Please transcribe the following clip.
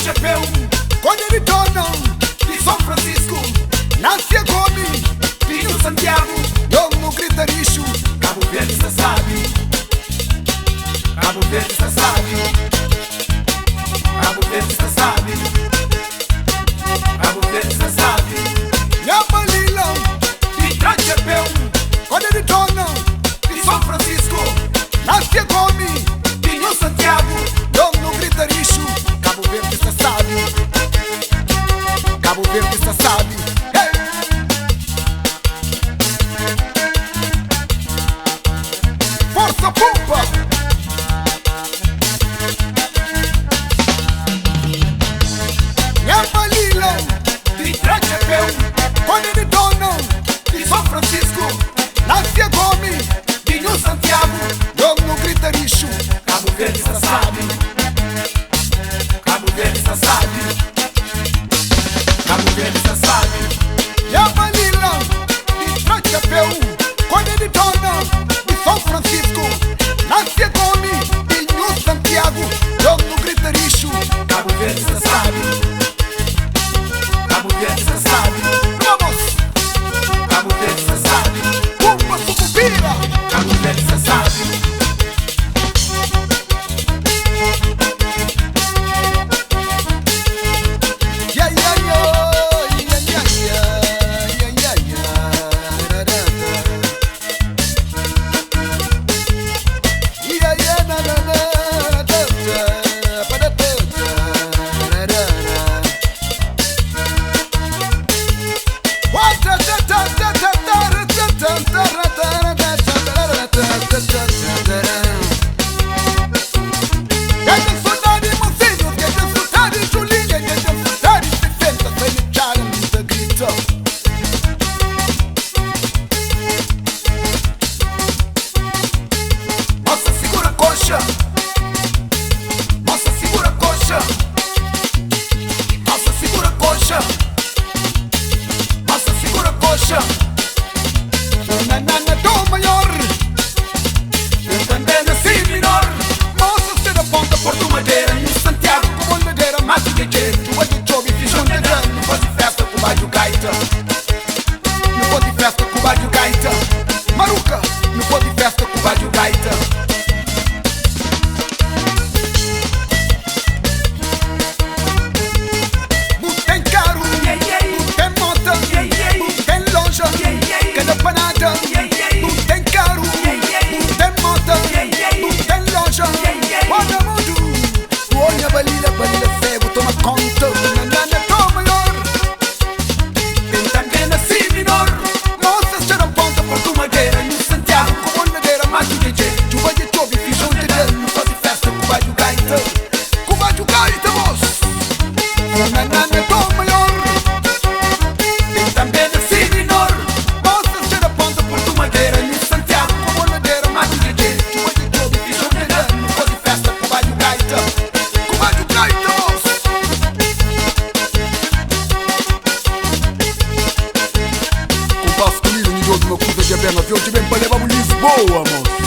chapéu, quando ele torna de São Francisco, nasce a Gomes, Pinho Santiago, eu no Gritaricho, Cabo Verde está sabe, Cabo Verde está sabe, Cabo Verde está sabe, Cabo Verde está sabe. E a Balilão, de Trás Chapéu, quando ele torna de São Francisco, nasce a Gomes, Pinho Santiago, eu no Gritaricho, Cabo Verde está sabe, Cabo Verde está sabe. Hey! Força Pumpa! E a Balilão, de Trás Chapéu, quando ele torna de São Francisco, nasce a Gomes, Pinho Santiago, eu no Gritaricho, Cabo Verde está sabe, Cabo Verde está sabe, Cabo Verde está sabe. E a Balilão, de Trás Chapéu, quando ele torna de São Francisco, nasce a Gomes, Pinho Santiago, eu no Gritaricho, Cabo Verde está sabe, Cabo Verde está sabe. Vamos! Cabo Verde está sabe. Pumba Sucupira! Cabo Verde está sabe. Não vou de festa com Bádio Gaita, Maruca, não vou de festa com Bádio Gaita. Tem caro, tem moto, tem loja, cada panada. Tem caro, tem moto, tem loja. Olha mundo, olha balila, balila cego, toma conta. Meu cu de bem, eu te bem para levar Lisboa, moço.